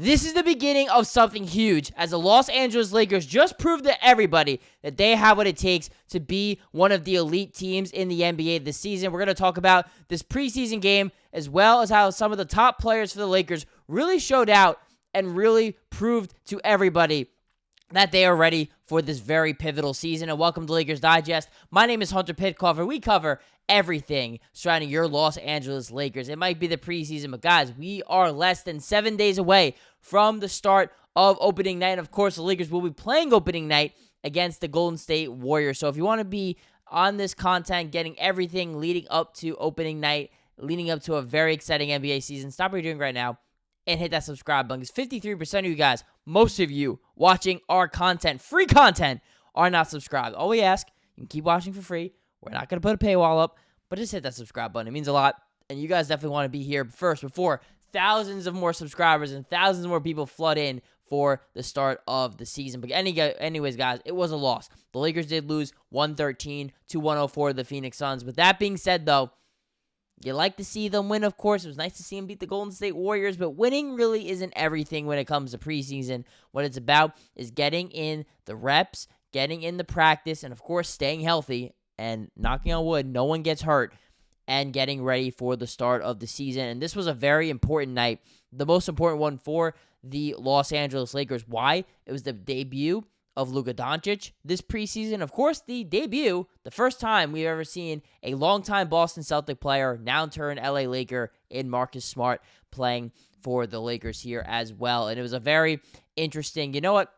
This is the beginning of something huge, as the Los Angeles Lakers just proved to everybody that they have what it takes to be one of the elite teams in the NBA this season. We're going to talk about this preseason game, as well as how some of the top players for the Lakers really showed out and really proved to everybody that they are ready for this very pivotal season. And welcome to Lakers Digest. My name is Hunter Pitcoff, and we cover everything surrounding your Los Angeles Lakers. It might be the preseason, but guys, we are less than 7 days away from the start of opening night. And of course, the Lakers will be playing opening night against the Golden State Warriors. So if you want to be on this content, getting everything leading up to opening night, leading up to a very exciting NBA season, stop what you're doing right now and hit that subscribe button, because 53% of you guys, most of you watching our content, free content, are not subscribed. All we ask, you can keep watching for free. We're not going to put a paywall up, but just hit that subscribe button. It means a lot, and you guys definitely want to be here first before thousands of more subscribers and thousands more people flood in for the start of the season. But anyways, guys, it was a loss. The Lakers did lose 113 to 104 to the Phoenix Suns. With that being said, though, you like to see them win, of course. It was nice to see them beat the Golden State Warriors, but winning really isn't everything when it comes to preseason. What it's about is getting in the reps, getting in the practice, and, of course, staying healthy and, knocking on wood, no one gets hurt, and getting ready for the start of the season. And this was a very important night, the most important one for the Los Angeles Lakers. Why? It was the debut of Luka Doncic this preseason. Of course, the debut, the first time we've ever seen a longtime Boston Celtic player, now turned LA Laker, in Marcus Smart, playing for the Lakers here as well. And it was a very interesting, you know what?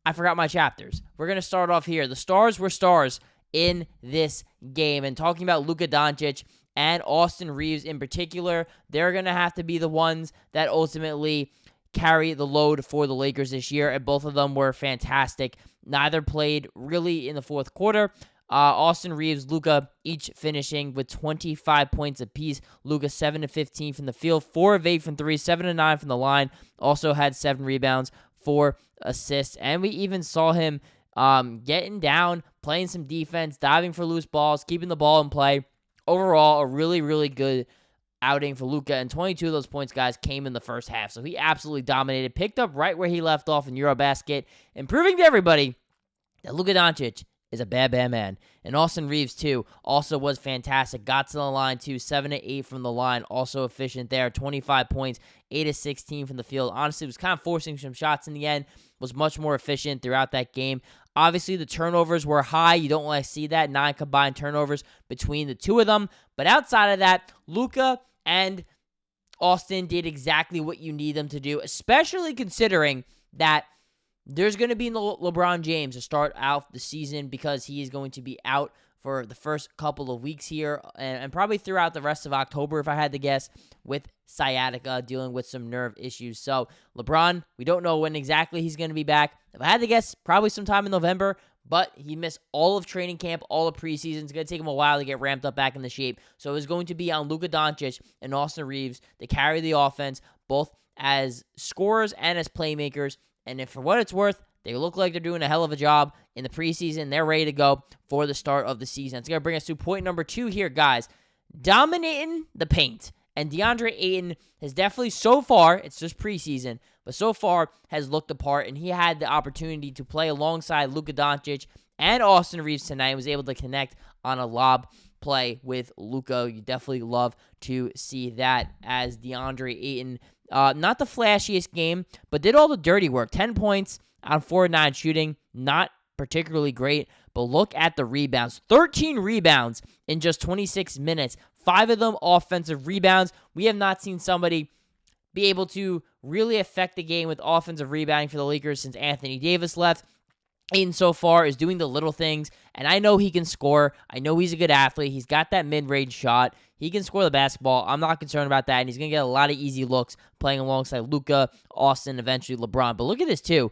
I forgot my chapters. We're going to start off here. The stars were stars in this game. And talking about Luka Doncic and Austin Reaves in particular, they're going to have to be the ones that ultimately carry the load for the Lakers this year, and both of them were fantastic. Neither played really in the fourth quarter. Austin Reaves, Luka, each finishing with 25 points apiece. Luka 7 of 15 from the field, 4 of 8 from 3, 7 of 9 from the line. Also had 7 rebounds, 4 assists, and we even saw him getting down, playing some defense, diving for loose balls, keeping the ball in play. Overall, a really, really good outing for Luka, and 22 of those points, guys, came in the first half. So he absolutely dominated, picked up right where he left off in Eurobasket, and proving to everybody that Luka Doncic is a bad, bad man. And Austin Reaves, too, also was fantastic. Got to the line, too, 7 of 8 from the line, also efficient there. 25 points, 8 of 16 from the field. Honestly, was kind of forcing some shots in the end, was much more efficient throughout that game. Obviously, the turnovers were high. You don't want to see that. 9 combined turnovers between the two of them. But outside of that, Luka and Austin did exactly what you need them to do, especially considering that there's going to be no LeBron James to start out the season, because he is going to be out for the first couple of weeks here and probably throughout the rest of October, if I had to guess, with sciatica, dealing with some nerve issues. So LeBron, we don't know when exactly he's going to be back. If I had to guess, probably sometime in November, but he missed all of training camp, all of preseason. It's going to take him a while to get ramped up back into shape. So it's going to be on Luka Doncic and Austin Reaves to carry the offense, both as scorers and as playmakers. And if, for what it's worth, they look like they're doing a hell of a job in the preseason. They're ready to go for the start of the season. It's going to bring us to point number 2 here, guys. Dominating the paint. And Deandre Ayton has definitely, so far, it's just preseason, but so far has looked the part, and he had the opportunity to play alongside Luka Doncic and Austin Reaves tonight, and was able to connect on a lob play with Luka. You definitely love to see that, as Deandre Ayton, not the flashiest game, but did all the dirty work. 10 points on 4-9 shooting, not particularly great, but look at the rebounds. 13 rebounds in just 26 minutes. 5 of them offensive rebounds. We have not seen somebody be able to really affect the game with offensive rebounding for the Lakers since Anthony Davis left. Ayton so far is doing the little things, and I know he can score. I know he's a good athlete. He's got that mid-range shot. He can score the basketball. I'm not concerned about that, and he's going to get a lot of easy looks playing alongside Luka, Austin, eventually LeBron. But look at this, too.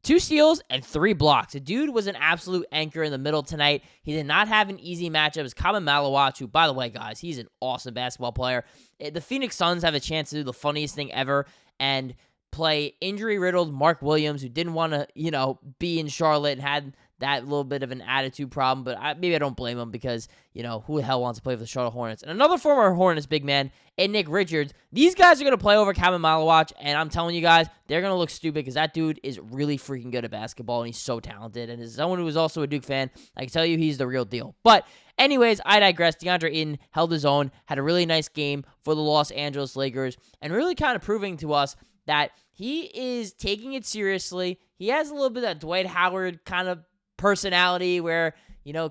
2 steals and 3 blocks. The dude was an absolute anchor in the middle tonight. He did not have an easy matchup. It's Kama Malawach, who, by the way, guys, he's an awesome basketball player. The Phoenix Suns have a chance to do the funniest thing ever and play injury-riddled Mark Williams, who didn't want to, be in Charlotte and had that little bit of an attitude problem, but maybe I don't blame him because, who the hell wants to play for the Charlotte Hornets? And another former Hornets big man, and Nick Richards. These guys are going to play over Kevin Malawach, and I'm telling you guys, they're going to look stupid because that dude is really freaking good at basketball, and he's so talented. And as someone who is also a Duke fan, I can tell you he's the real deal. But anyways, I digress. Deandre Ayton held his own, had a really nice game for the Los Angeles Lakers, and really kind of proving to us that he is taking it seriously. He has a little bit of that Dwight Howard kind of personality where,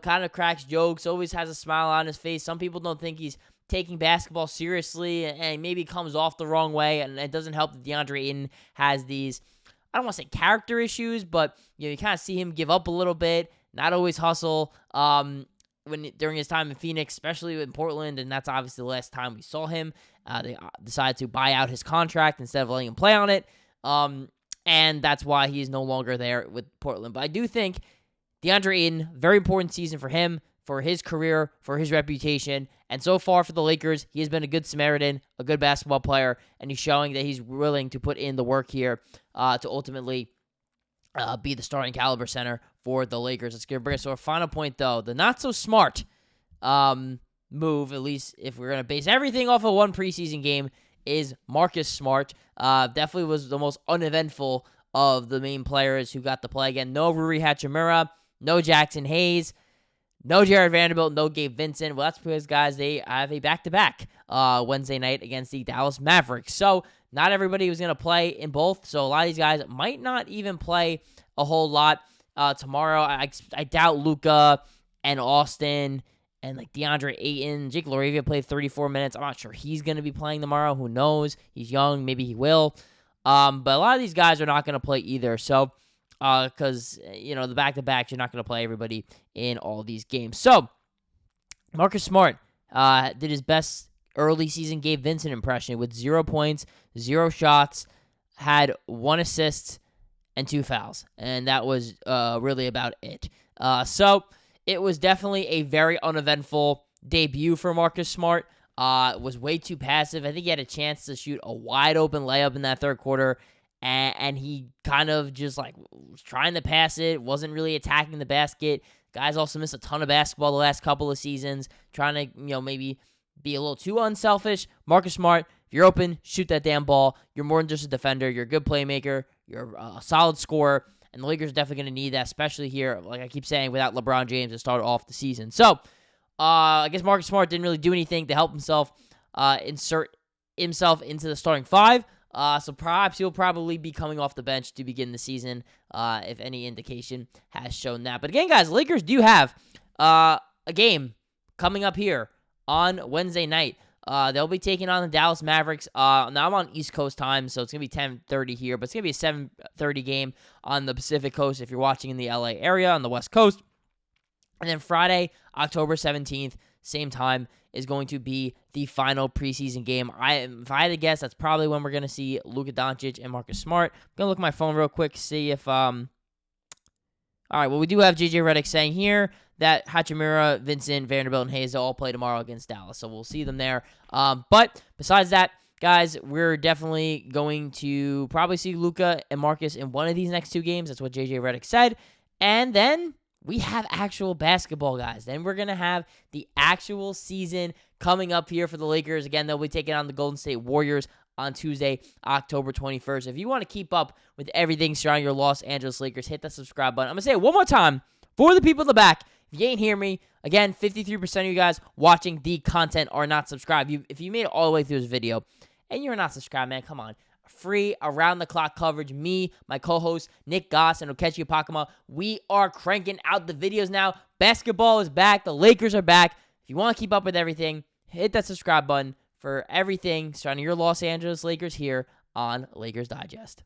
kind of cracks jokes, always has a smile on his face. Some people don't think he's taking basketball seriously and maybe comes off the wrong way, and it doesn't help that Deandre Ayton has these, I don't want to say character issues, but you kind of see him give up a little bit, not always hustle during his time in Phoenix, especially in Portland, and that's obviously the last time we saw him. They decided to buy out his contract instead of letting him play on it, and that's why he's no longer there with Portland. But I do think Deandre Ayton, very important season for him, for his career, for his reputation, and so far for the Lakers, he has been a good Samaritan, a good basketball player, and he's showing that he's willing to put in the work here to ultimately be the starting caliber center for the Lakers. Let's bring us to our final point, though. The not-so-smart move, at least if we're going to base everything off of one preseason game, is Marcus Smart. Definitely was the most uneventful of the main players who got to play again. No Rui Hachimura, no Jackson Hayes, no Jared Vanderbilt, no Gabe Vincent. Well, that's because, guys, they have a back-to-back Wednesday night against the Dallas Mavericks. So not everybody was going to play in both. So a lot of these guys might not even play a whole lot tomorrow. I doubt Luka and Austin and DeAndre Ayton. Jake LaRavia played 34 minutes. I'm not sure he's going to be playing tomorrow. Who knows? He's young. Maybe he will. But a lot of these guys are not going to play either. So, because, the back-to-backs, you're not going to play everybody in all these games. So, Marcus Smart did his best early season Gabe Vincent impression with 0 points, 0 shots, had 1 assist, and 2 fouls. And that was really about it. So, it was definitely a very uneventful debut for Marcus Smart. Was way too passive. I think he had a chance to shoot a wide-open layup in that third quarter, and he kind of just was trying to pass it, wasn't really attacking the basket. Guys also missed a ton of basketball the last couple of seasons, trying to, maybe be a little too unselfish. Marcus Smart, if you're open, shoot that damn ball. You're more than just a defender. You're a good playmaker. You're a solid scorer. And the Lakers are definitely going to need that, especially here, like I keep saying, without LeBron James to start off the season. So, I guess Marcus Smart didn't really do anything to help himself insert himself into the starting 5. So perhaps he'll probably be coming off the bench to begin the season, if any indication has shown that. But again, guys, Lakers do have a game coming up here on Wednesday night. They'll be taking on the Dallas Mavericks. Now I'm on East Coast time, so it's going to be 10:30 here, but it's going to be a 7:30 game on the Pacific Coast if you're watching in the LA area on the West Coast. And then Friday, October 17th, same time, is going to be the final preseason game. If I had to guess, that's probably when we're going to see Luka Doncic and Marcus Smart. I'm going to look at my phone real quick, see if... All right, well, we do have JJ Redick saying here that Hachimura, Vincent, Vanderbilt, and Hayes all play tomorrow against Dallas, so we'll see them there. But besides that, guys, we're definitely going to probably see Luka and Marcus in one of these next 2 games. That's what JJ Redick said. And then we have actual basketball, guys. Then we're going to have the actual season coming up here for the Lakers. Again, they'll be taking on the Golden State Warriors on Tuesday, October 21st. If you want to keep up with everything surrounding your Los Angeles Lakers, hit that subscribe button. I'm going to say it one more time for the people in the back. If you ain't hear me, again, 53% of you guys watching the content are not subscribed. If you made it all the way through this video and you're not subscribed, man, come on. Free around-the-clock coverage. Me, my co-host, Nick Goss, and Okechi Opakama. We are cranking out the videos now. Basketball is back. The Lakers are back. If you want to keep up with everything, hit that subscribe button for everything surrounding your Los Angeles Lakers here on Lakers Digest.